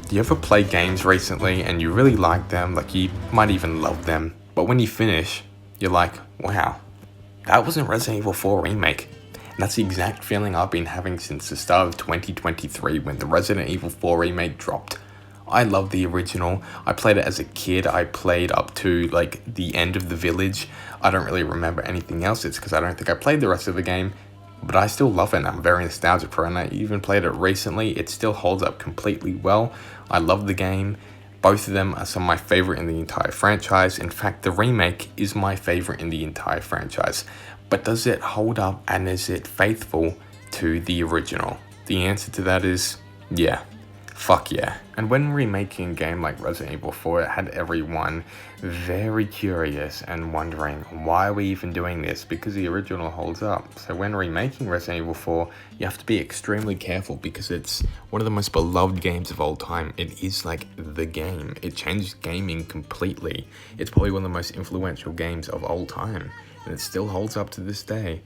Do you ever play games recently and you really like them, like you might even love them, but when you finish, you're like, wow, that wasn't Resident Evil 4 Remake. And that's the exact feeling I've been having since the start of 2023 when the Resident Evil 4 Remake dropped. I love the original. I played it as a kid. I played up to like the end of the village. I don't really remember anything else. It's because I don't think I played the rest of the game. But I still love it and I'm very nostalgic for it. And I even played it recently. It still holds up completely well. I love the game. Both of them are some of my favorite in the entire franchise. In fact, the remake is my favorite in the entire franchise. But does it hold up and is it faithful to the original? The answer to that is yeah. Fuck yeah. And when remaking a game like Resident Evil 4, it had everyone very curious and wondering, why are we even doing this? Because the original holds up. So when remaking Resident Evil 4, you have to be extremely careful because it's one of the most beloved games of all time. It is like the game. It changed gaming completely. It's probably one of the most influential games of all time. And it still holds up to this day.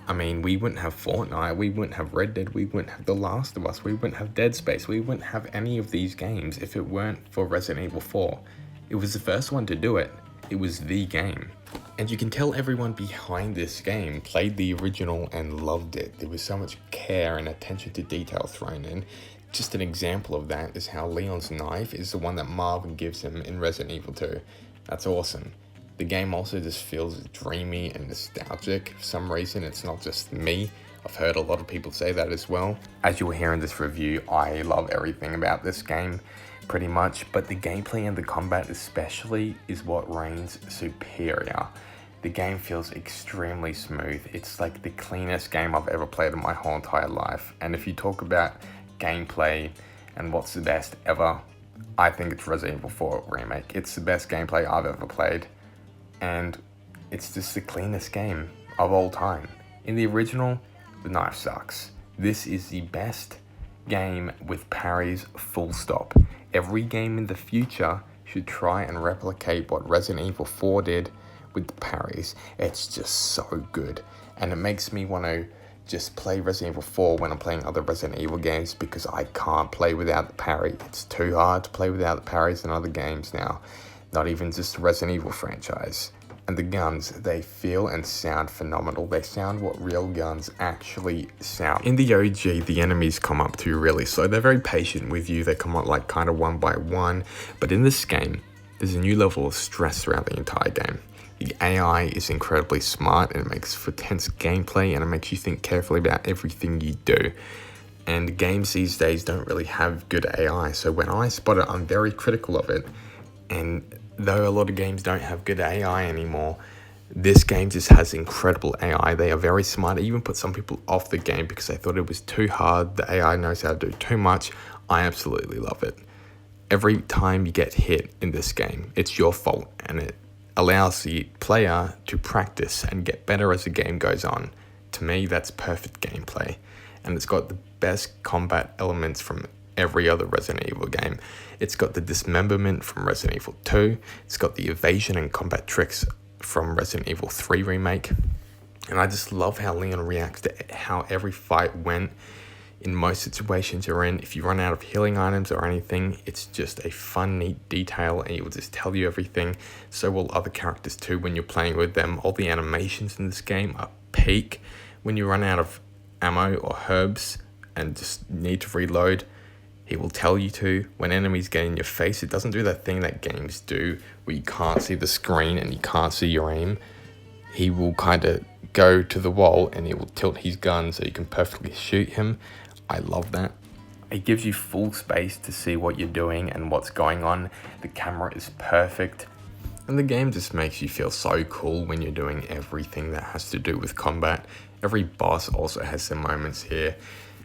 I mean, we wouldn't have Fortnite, we wouldn't have Red Dead, we wouldn't have The Last of Us, we wouldn't have Dead Space, we wouldn't have any of these games if it weren't for Resident Evil 4. It was the first one to do it. It was the game. And you can tell everyone behind this game played the original and loved it. There was so much care and attention to detail thrown in. Just an example of that is how Leon's knife is the one that Marvin gives him in Resident Evil 2. That's awesome. The game also just feels dreamy and nostalgic. For some reason, it's not just me. I've heard a lot of people say that as well. As you'll hear in this review, I love everything about this game, pretty much. But the gameplay and the combat especially is what reigns superior. The game feels extremely smooth. It's like the cleanest game I've ever played in my whole entire life. And if you talk about gameplay and what's the best ever, I think it's Resident Evil 4 Remake. It's the best gameplay I've ever played. And it's just the cleanest game of all time. In the original, the knife sucks. This is the best game with parries, full stop. Every game in the future should try and replicate what Resident Evil 4 did with the parries. It's just so good. And it makes me want to just play Resident Evil 4 when I'm playing other Resident Evil games because I can't play without the parry. It's too hard to play without the parries in other games now. Not even just the Resident Evil franchise. And the guns, they feel and sound phenomenal. They sound what real guns actually sound. In the OG, the enemies come up to you really slow. They're very patient with you. They come up like kind of one by one. But in this game, there's a new level of stress throughout the entire game. The AI is incredibly smart and it makes for tense gameplay and it makes you think carefully about everything you do. And games these days don't really have good AI. So when I spot it, I'm very critical of it. And though a lot of games don't have good AI anymore, this game just has incredible AI. They are very smart. It even put some people off the game because they thought it was too hard. The AI knows how to do too much. I absolutely love it. Every time you get hit in this game, it's your fault, and it allows the player to practice and get better as the game goes on. To me, that's perfect gameplay. And it's got the best combat elements from every other Resident Evil game. It's got the dismemberment from Resident Evil 2. It's got the evasion and combat tricks from Resident Evil 3 Remake. And I just love how Leon reacts to how every fight went in most situations you're in. If you run out of healing items or anything, it's just a fun, neat detail and it will just tell you everything. So will other characters too when you're playing with them. All the animations in this game are peak. When you run out of ammo or herbs and just need to reload, he will tell you to. When enemies get in your face, it doesn't do that thing that games do where you can't see the screen and you can't see your aim. He will kind of go to the wall and he will tilt his gun so you can perfectly shoot him. I love that. It gives you full space to see what you're doing and what's going on. The camera is perfect. And the game just makes you feel so cool when you're doing everything that has to do with combat. Every boss also has their moments here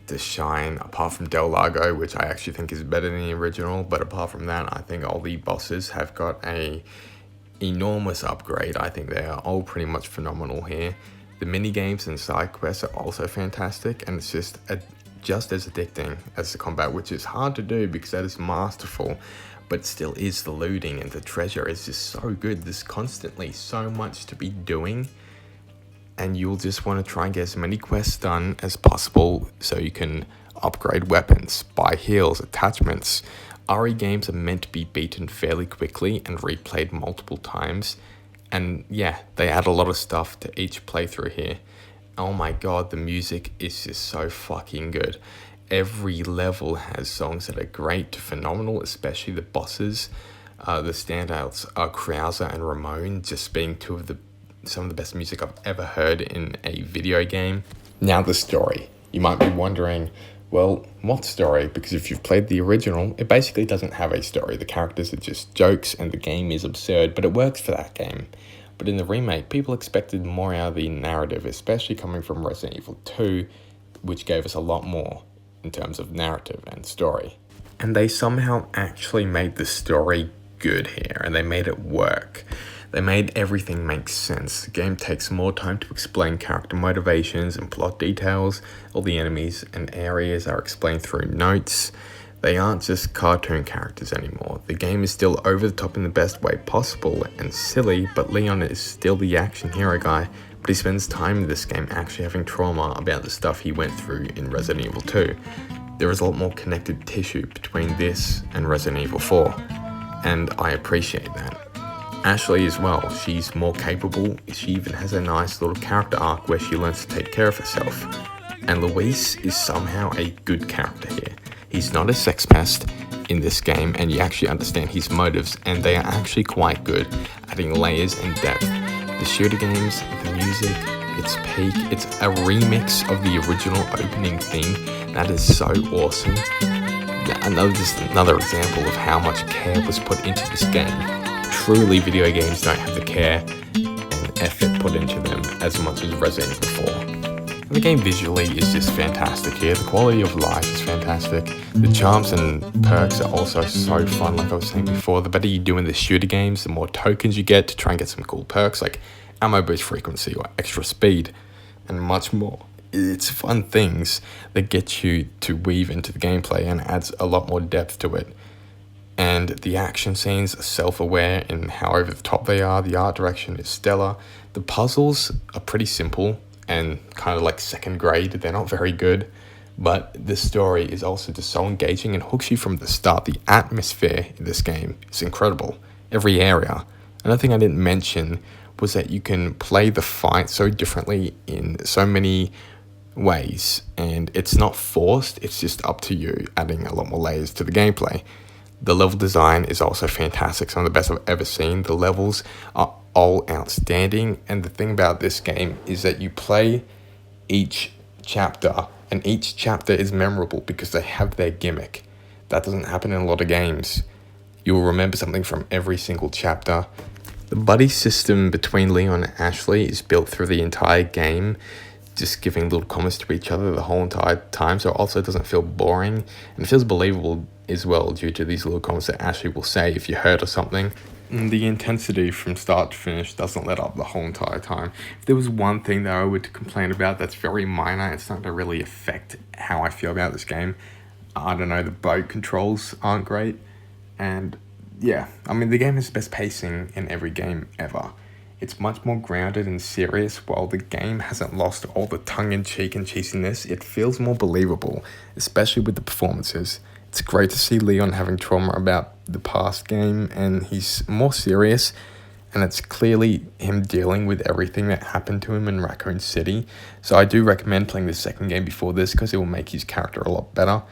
to shine, apart from Del Lago, which I actually think is better than the original. But apart from that, I think all the bosses have got a enormous upgrade. I think they are all pretty much phenomenal here. The mini games and side quests are also fantastic, and it's just as addicting as the combat, which is hard to do because that is masterful, but still is the looting and the treasure is just so good. There's constantly so much to be doing, and you'll just want to try and get as many quests done as possible so you can upgrade weapons, buy heals, attachments, RE games are meant to be beaten fairly quickly and replayed multiple times. And yeah, they add a lot of stuff to each playthrough here. Oh my god, the music is just so fucking good. Every level has songs that are great to phenomenal, especially the bosses. The standouts are Krauser and Ramon, just being some of the best music I've ever heard in a video game. Now the story. You might be wondering, well, what story? Because if you've played the original, it basically doesn't have a story. The characters are just jokes and the game is absurd, but it works for that game. But in the remake, people expected more out of the narrative, especially coming from Resident Evil 2, which gave us a lot more in terms of narrative and story. And they somehow actually made the story good here, and they made it work. They made everything make sense. The game takes more time to explain character motivations and plot details. All the enemies and areas are explained through notes. They aren't just cartoon characters anymore. The game is still over the top in the best way possible and silly, but Leon is still the action hero guy, but he spends time in this game actually having trauma about the stuff he went through in Resident Evil 2. There is a lot more connected tissue between this and Resident Evil 4, and I appreciate that. Ashley as well, she's more capable. She even has a nice little character arc where she learns to take care of herself. And Luis is somehow a good character here. He's not a sex pest in this game, and you actually understand his motives, and they are actually quite good, adding layers and depth. The shooter games, the music, its peak, it's a remix of the original opening theme. That is so awesome. Another example of how much care was put into this game. Truly, video games don't have the care and effort put into them as much as Resident Evil 4. The game visually is just fantastic here. The quality of life is fantastic. The charms and perks are also so fun, like I was saying before. The better you do in the shooter games, the more tokens you get to try and get some cool perks like ammo boost frequency or extra speed and much more. It's fun things that get you to weave into the gameplay and adds a lot more depth to it. And the action scenes are self-aware in how over the top they are. The art direction is stellar. The puzzles are pretty simple and kind of like second grade. They're not very good, but the story is also just so engaging and hooks you from the start. The atmosphere in this game is incredible. Every area. Another thing I didn't mention was that you can play the fight so differently in so many ways, and it's not forced, it's just up to you, adding a lot more layers to the gameplay. The level design is also fantastic, some of the best I've ever seen. The levels are all outstanding, and the thing about this game is that you play each chapter, and each chapter is memorable because they have their gimmick. That doesn't happen in a lot of games. You'll remember something from every single chapter. The buddy system between Leon and Ashley is built through the entire game, just giving little comments to each other the whole entire time, so it also doesn't feel boring, and it feels believable as well due to these little comments that Ashley will say if you hurt or something. And the intensity from start to finish doesn't let up the whole entire time. If there was one thing that I would complain about that's very minor, it's not going to really affect how I feel about this game. I don't know, the boat controls aren't great, and yeah, I mean, the game has the best pacing in every game ever. It's much more grounded and serious. While the game hasn't lost all the tongue-in-cheek and cheesiness, it feels more believable, especially with the performances. It's great to see Leon having trauma about the past game, and he's more serious, and it's clearly him dealing with everything that happened to him in Raccoon City. So I do recommend playing the second game before this because it will make his character a lot better.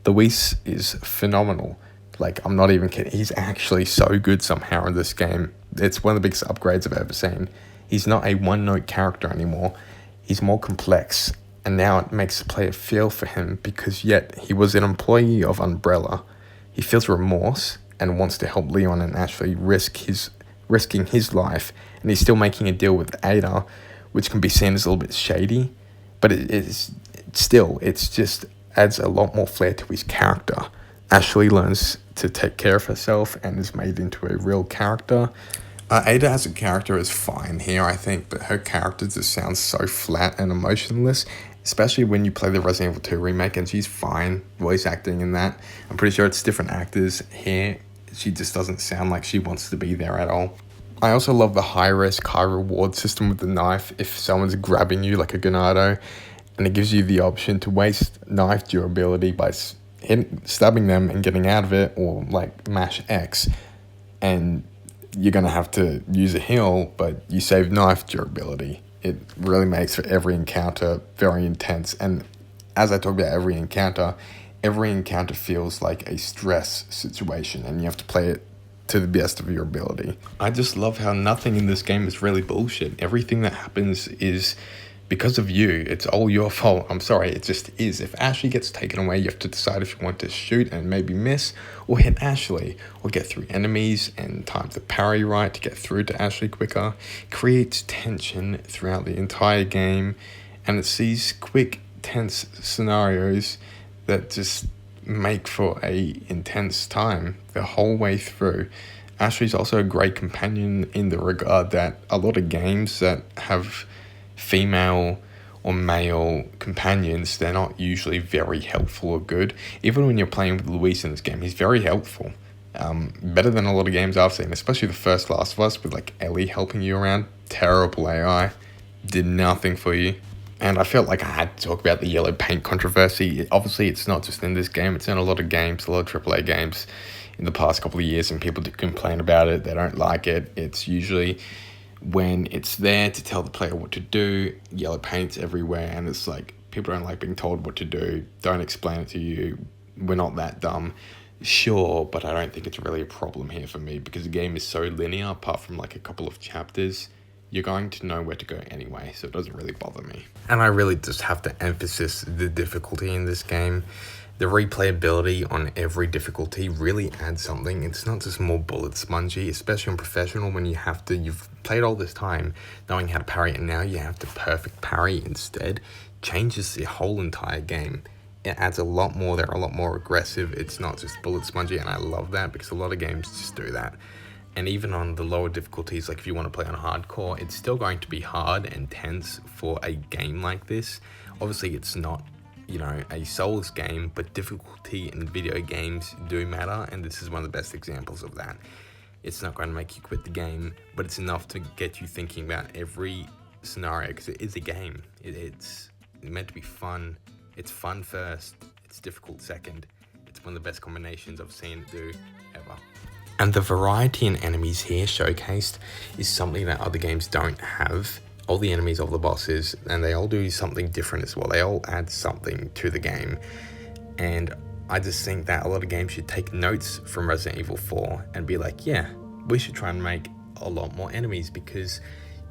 Luis is phenomenal. Like, I'm not even kidding. He's actually so good somehow in this game. It's one of the biggest upgrades I've ever seen. He's not a one-note character anymore. He's more complex. And now it makes the player feel for him because yet he was an employee of Umbrella. He feels remorse and wants to help Leon and Ashley risking his life. And he's still making a deal with Ada, which can be seen as a little bit shady. But it just adds a lot more flair to his character. Ashley learns to take care of herself and is made into a real character. Ada as a character is fine here, I think, but her character just sounds so flat and emotionless, especially when you play the Resident Evil 2 remake, and she's fine voice acting in that. I'm pretty sure it's different actors here. She just doesn't sound like she wants to be there at all. I also love the high-risk, high-reward system with the knife if someone's grabbing you like a Ganado, and it gives you the option to waste knife durability by stabbing them and getting out of it, or like mash X, and you're gonna have to use a heal, but you save knife durability. It really makes for every encounter very intense, and as I talk about every encounter feels like a stress situation, and you have to play it to the best of your ability. I just love how nothing in this game is really bullshit. Everything that happens is because of you. It's all your fault. I'm sorry, it just is. If Ashley gets taken away, you have to decide if you want to shoot and maybe miss, or hit Ashley, or get through enemies and time the parry right to get through to Ashley quicker. Creates tension throughout the entire game, and it's these quick, tense scenarios that just make for a intense time the whole way through. Ashley's also a great companion in the regard that a lot of games that have female or male companions, they're not usually very helpful or good. Even when you're playing with Luis in this game, he's very helpful. Better than a lot of games I've seen, especially the first Last of Us with like Ellie helping you around. Terrible AI. Did nothing for you. And I felt like I had to talk about the yellow paint controversy. Obviously, it's not just in this game. It's in a lot of games, a lot of AAA games in the past couple of years, and people do complain about it. They don't like it. It's usually when it's there to tell the player what to do, yellow paint's everywhere, and it's like, people don't like being told what to do. Don't explain it to you. We're not that dumb. Sure, but I don't think it's really a problem here for me, because the game is so linear, apart from like a couple of chapters. You're going to know where to go anyway, so it doesn't really bother me. And I really just have to emphasize the difficulty in this game. The replayability on every difficulty really adds something. It's not just more bullet spongy, especially on professional, when you've played all this time knowing how to parry, and now you have to perfect parry instead. Changes the whole entire game. It adds a lot more. They're a lot more aggressive. It's not just bullet spongy, and I love that, because a lot of games just do that. And even on the lower difficulties, like if you want to play on hardcore, it's still going to be hard and tense for a game like this. Obviously, it's not, a Souls game, but difficulty in video games do matter, and this is one of the best examples of that. It's not going to make you quit the game, but it's enough to get you thinking about every scenario, because it is a game. It's meant to be fun. It's fun first, it's difficult second. It's one of the best combinations I've seen it do ever. And the variety in enemies here showcased is something that other games don't have. All the enemies, all the bosses, and they all do something different as well. They all add something to the game. And I just think that a lot of games should take notes from Resident Evil 4 and be like, yeah, we should try and make a lot more enemies, because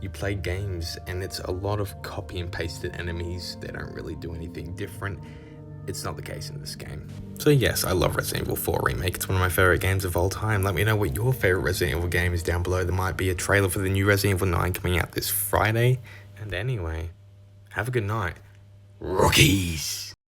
you play games and it's a lot of copy and pasted enemies. They don't really do anything different. It's not the case in this game. So yes, I love Resident Evil 4 Remake. It's one of my favorite games of all time. Let me know what your favorite Resident Evil game is down below. There might be a trailer for the new Resident Evil 9 coming out this Friday. And anyway, have a good night, rookies!